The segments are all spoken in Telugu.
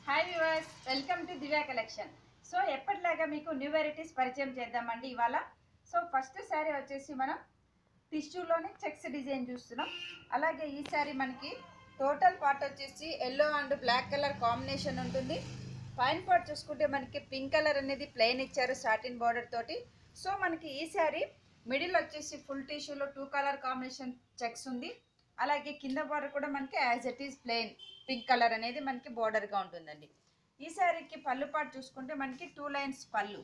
Hi viewers, welcome to Divya collection. So ఎప్పటిలాగా మీకు న్యూ వెరైటీస్ పరిచయం చేద్దామండి ఇవాళ. సో ఫస్ట్ శారీ వచ్చేసి మనం టిష్యూలోనే చెక్స్ డిజైన్ చూస్తున్నాం. అలాగే ఈ శారీ మనకి టోటల్ పార్ట్ వచ్చేసి yellow and black colour combination ఉంటుంది. పైన పార్ట్ చూసుకుంటే మనకి పింక్ కలర్ అనేది ప్లెయిన్ ఇచ్చారు సాటిన్ బార్డర్ తోటి. సో మనకి ఈ శారీ మిడిల్ వచ్చేసి ఫుల్ టిష్యూలో 2 కలర్ కాంబినేషన్ చెక్స్ ఉంది. అలాగే కింద బార్డర్ కూడా మనకి as it is plain pink colour అనేది మనకి బార్డర్గా ఉంటుందండి. ఈ శారీకి పళ్ళు పాటు చూసుకుంటే మనకి 2 లైన్స్ పళ్ళు.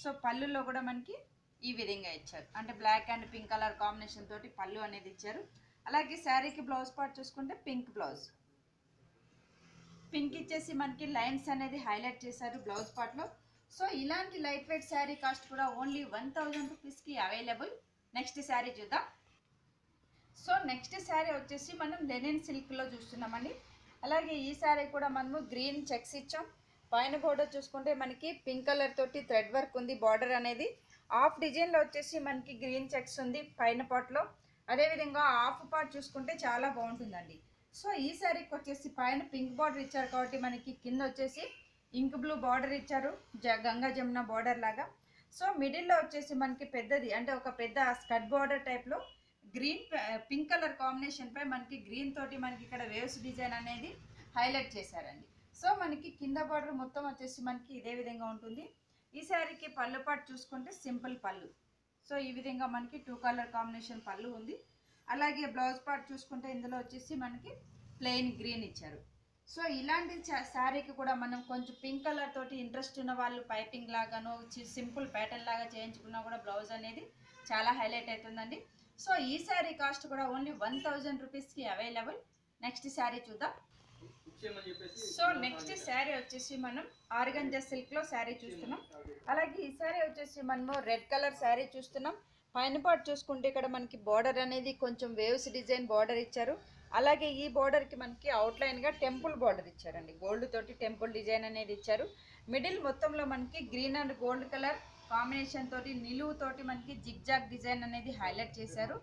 సో పళ్ళులో కూడా మనకి ఈ విధంగా ఇచ్చారు, అంటే black and pink colour combination తోటి పళ్ళు అనేది ఇచ్చారు. అలాగే శారీకి బ్లౌజ్ పార్ట్ చూసుకుంటే పింక్ బ్లౌజ్, పింక్ ఇచ్చేసి మనకి లైన్స్ అనేది హైలైట్ చేశారు బ్లౌజ్ పార్ట్లో. సో ఇలాంటి లైట్ వెయిట్ శారీ కాస్ట్ కూడా ఓన్లీ 1000 రూపీస్కి అవైలబుల్. నెక్స్ట్ శారీ చూద్దాం. సో నెక్స్ట్ శారీ వచ్చేసి మనం లెనిన్ సిల్క్లో చూస్తున్నామండి. అలాగే ఈ శారీ కూడా మనము గ్రీన్ చెక్స్ ఇచ్చాం. పైన బోర్డర్ చూసుకుంటే మనకి పింక్ కలర్ తోటి థ్రెడ్ వర్క్ ఉంది. బార్డర్ అనేది హాఫ్ డిజైన్లో వచ్చేసి మనకి గ్రీన్ చెక్స్ ఉంది పైన పార్ట్లో. అదేవిధంగా హాఫ్ పార్ట్ చూసుకుంటే చాలా బాగుంటుందండి. సో ఈ శారీకి వచ్చేసి పైన పింక్ బార్డర్ ఇచ్చారు కాబట్టి మనకి కింద వచ్చేసి ఇంక్ బ్లూ బార్డర్ ఇచ్చారు, గంగా జమున బార్డర్ లాగా. సో మిడిల్లో వచ్చేసి మనకి పెద్దది, అంటే ఒక పెద్ద స్కర్ట్ బార్డర్ టైప్లో గ్రీన్ పింక్ కలర్ కాంబినేషన్ పై మనకి గ్రీన్ తోటి మనకి ఇక్కడ వేవ్స్ డిజైన్ అనేది హైలైట్ చేశారండి. సో మనకి కింద బార్డర్ మొత్తం వచ్చేసి మనకి ఇదే విధంగా ఉంటుంది. ఈ శారీకి పళ్ళు పాటు చూసుకుంటే సింపుల్ పళ్ళు. సో ఈ విధంగా మనకి 2 కలర్ కాంబినేషన్ పళ్ళు ఉంది. అలాగే బ్లౌజ్ పార్ట్ చూసుకుంటే ఇందులో వచ్చేసి మనకి ప్లెయిన్ గ్రీన్ ఇచ్చారు. సో ఇలాంటి శారీకి కూడా మనం కొంచెం పింక్ కలర్ తోటి ఇంట్రెస్ట్ ఉన్న వాళ్ళు పైపింగ్ లాగాను సింపుల్ ప్యాటర్న్ లాగా చేయించుకున్నా కూడా బ్లౌజ్ అనేది చాలా హైలైట్ అవుతుందండి. సో ఈ శారీ కాస్ట్ కూడా ఓన్లీ 1000 రూపీస్కి అవైలబుల్. నెక్స్ట్ శారీ చూద్దాం. సో నెక్స్ట్ శారీ వచ్చేసి మనం ఆర్గంజా సిల్క్లో శారీ చూస్తున్నాం. అలాగే ఈ శారీ వచ్చేసి మనము రెడ్ కలర్ శారీ చూస్తున్నాం. పైన పార్ట్ చూసుకుంటే ఇక్కడ మనకి బార్డర్ అనేది కొంచెం వేవ్స్ డిజైన్ బార్డర్ ఇచ్చారు. అలాగే ఈ బార్డర్కి మనకి అవుట్లైన్గా టెంపుల్ బార్డర్ ఇచ్చారండి, గోల్డ్ తోటి టెంపుల్ డిజైన్ అనేది ఇచ్చారు. మిడిల్ మొత్తంలో మనకి green and gold colour combination తోటి నిలువు తోటి మనకి జిగ్జాగ్ డిజైన్ అనేది హైలైట్ చేశారు.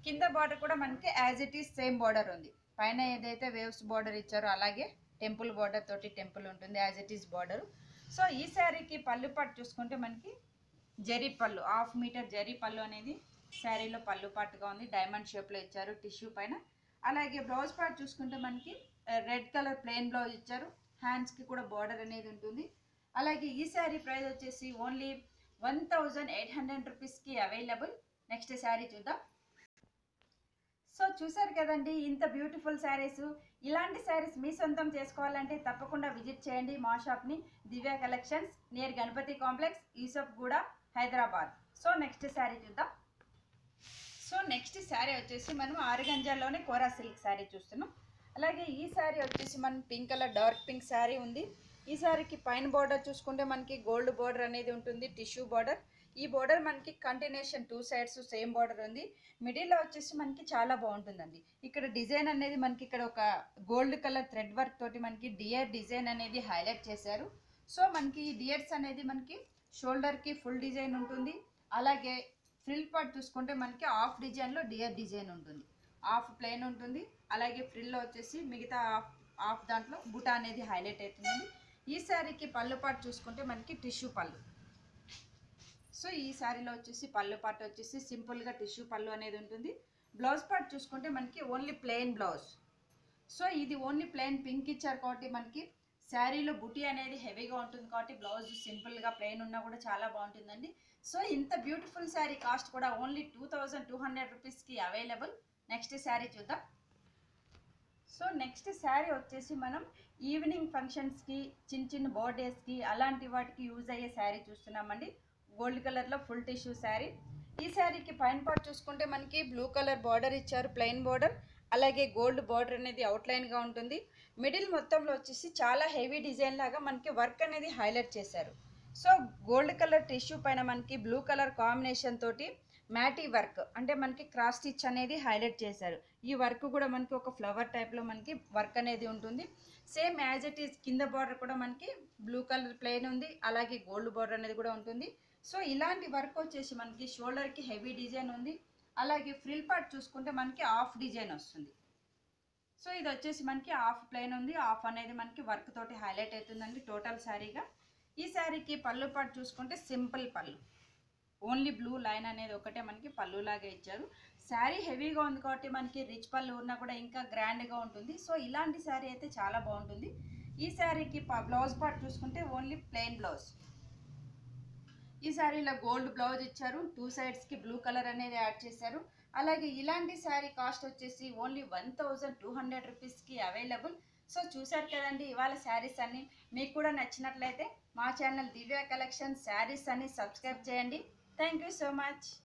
కింద బార్డర్ కూడా మనకి as it is same border ఉంది. పైన ఏదైతే వేవ్స్ బార్డర్ ఇచ్చారో అలాగే టెంపుల్ బార్డర్ తోటి టెంపుల్ ఉంటుంది, as it is border. So ఈ శారీకి పళ్ళు పాటు చూసుకుంటే మనకి జరీ పళ్ళు, 1/2 మీటర్ జరీ పళ్ళు అనేది శారీలో పళ్ళు పాటుగా ఉంది. డైమండ్ షేప్లో ఇచ్చారు టిష్యూ పైన. అలాగే బ్లౌజ్ పార్ట్ చూసుకుంటే మనకి రెడ్ కలర్ ప్లెయిన్ బ్లౌజ్ ఇచ్చారు. హ్యాండ్స్కి కూడా బార్డర్ అనేది ఉంటుంది. అలాగే ఈ శారీ ప్రైస్ వచ్చేసి ఓన్లీ 1800 రూపీస్కి అవైలబుల్. నెక్స్ట్ శారీ చూద్దాం. సో చూసారు కదండి, ఇంత బ్యూటిఫుల్ శారీస్. ఇలాంటి శారీస్ మీ సొంతం చేసుకోవాలంటే తప్పకుండా విజిట్ చేయండి మా షాప్ని, Divya collections, near Ganapathi complex, Yousufguda, Hyderabad. So next sari చూద్దాం. సో నెక్స్ట్ శారీ వచ్చేసి మనం ఆర్గంజాలోనే కోరా సిల్క్ శారీ చూస్తున్నాం. అలాగే ఈ శారీ వచ్చేసి మనం pink colour dark pink sari ఉంది. ఈ శారీకి పైన బార్డర్ చూసుకుంటే మనకి గోల్డ్ బార్డర్ అనేది ఉంటుంది, టిష్యూ బార్డర్. ఈ బార్డర్ మనకి కంటిన్యూషన్ 2 సైడ్స్ సేమ్ బార్డర్ ఉంది. మిడిల్లో వచ్చేసి మనకి చాలా బాగుంటుందండి. ఇక్కడ డిజైన్ అనేది మనకి ఇక్కడ ఒక గోల్డ్ కలర్ థ్రెడ్ వర్క్ తోటి మనకి డియర్ డిజైన్ అనేది హైలైట్ చేశారు. సో మనకి ఈ డియర్స్ అనేది మనకి షోల్డర్కి ఫుల్ డిజైన్ ఉంటుంది. అలాగే ఫ్రిల్ పార్ట్ చూసుకుంటే మనకి హాఫ్ డిజైన్లో డియర్ డిజైన్ ఉంటుంది, హాఫ్ ప్లెయిన్ ఉంటుంది. అలాగే ఫ్రిల్లో వచ్చేసి మిగతా హాఫ్ దాంట్లో బుటా అనేది హైలైట్ అవుతుందండి. ఈ శారీకి పళ్ళు పార్ట్ చూసుకుంటే మనకి టిష్యూ పళ్ళు. సో ఈ శారీలో వచ్చేసి పళ్ళు పార్ట్ వచ్చేసి సింపుల్గా టిష్యూ పళ్ళు అనేది ఉంటుంది. బ్లౌజ్ పార్ట్ చూసుకుంటే మనకి ఓన్లీ ప్లెయిన్ బ్లౌజ్. సో ఇది ఓన్లీ ప్లెయిన్ పింక్ ఇచ్చారు కాబట్టి మనకి శారీలో బుటీ అనేది హెవీగా ఉంటుంది కాబట్టి బ్లౌజ్ సింపుల్గా ప్లెయిన్ ఉన్నా కూడా చాలా బాగుంటుందండి. సో ఇంత బ్యూటిఫుల్ శారీ కాస్ట్ కూడా ఓన్లీ 2200 రూపీస్కి అవైలబుల్. నెక్స్ట్ శారీ చూద్దాం. సో నెక్స్ట్ శారీ వచ్చేసి మనం ఈవినింగ్ ఫంక్షన్స్కి, చిన్న చిన్న బర్త్డేస్కి అలాంటి వాటికి యూజ్ అయ్యే శారీ చూస్తున్నామండి. గోల్డ్ కలర్లో ఫుల్ టిష్యూ శారీ. ఈ శారీకి పైన పార్ట్ చూసుకుంటే మనకి బ్లూ కలర్ బార్డర్ ఇచ్చారు, ప్లెయిన్ బార్డర్. అలాగే గోల్డ్ బార్డర్ అనేది అవుట్లైన్గా ఉంటుంది. మిడిల్ మొత్తంలో వచ్చేసి చాలా హెవీ డిజైన్ లాగా మనకి వర్క్ అనేది హైలైట్ చేశారు. సో గోల్డ్ కలర్ టిష్యూ పైన మనకి బ్లూ కలర్ కాంబినేషన్ తోటి మ్యాటీ వర్క్, అంటే మనకి క్రాస్ స్టిచ్ అనేది హైలైట్ చేశారు. ఈ వర్క్ కూడా మనకి ఒక ఫ్లవర్ టైప్లో మనకి వర్క్ అనేది ఉంటుంది. సేమ్ యాజ్ ఇట్ ఈస్ కింద బార్డర్ కూడా మనకి బ్లూ కలర్ ప్లెయిన్ ఉంది. అలాగే గోల్డ్ బార్డర్ అనేది కూడా ఉంటుంది. సో ఇలాంటి వర్క్ వచ్చేసి మనకి షోల్డర్కి హెవీ డిజైన్ ఉంది. అలాగే ఫ్రిల్ పార్ట్ చూసుకుంటే మనకి హాఫ్ డిజైన్ వస్తుంది. సో ఇది వచ్చేసి మనకి హాఫ్ ప్లెయిన్ ఉంది, హాఫ్ అనేది మనకి వర్క్ తోటి హైలైట్ అవుతుందండి టోటల్ శారీగా. ఈ శారీకి పళ్ళు పాటు చూసుకుంటే సింపుల్ పళ్ళు, ఓన్లీ బ్లూ లైన్ అనేది ఒకటే మనకి పళ్ళు లాగా ఇచ్చారు. శారీ హెవీగా ఉంది కాబట్టి మనకి రిచ్ పళ్ళు ఉన్నా కూడా ఇంకా గ్రాండ్గా ఉంటుంది. సో ఇలాంటి శారీ అయితే చాలా బాగుంటుంది. ఈ శారీకి బ్లౌజ్ పార్ట్ చూసుకుంటే ఓన్లీ ప్లెయిన్ బ్లౌజ్. ఈ శారీలో గోల్డ్ బ్లౌజ్ ఇచ్చారు, 2 సైడ్స్కి బ్లూ కలర్ అనేది యాడ్ చేశారు. అలాగే ఇలాంటి శారీ కాస్ట్ వచ్చేసి ఓన్లీ 1200 రూపీస్కి అవైలబుల్. సో చూసారు కదండి ఇవాళ శారీస్ అన్ని. మీకు కూడా నచ్చినట్లయితే మా ఛానల్ దివ్య కలెక్షన్ శారీస్ అని సబ్స్క్రైబ్ చేయండి. Thank you so much.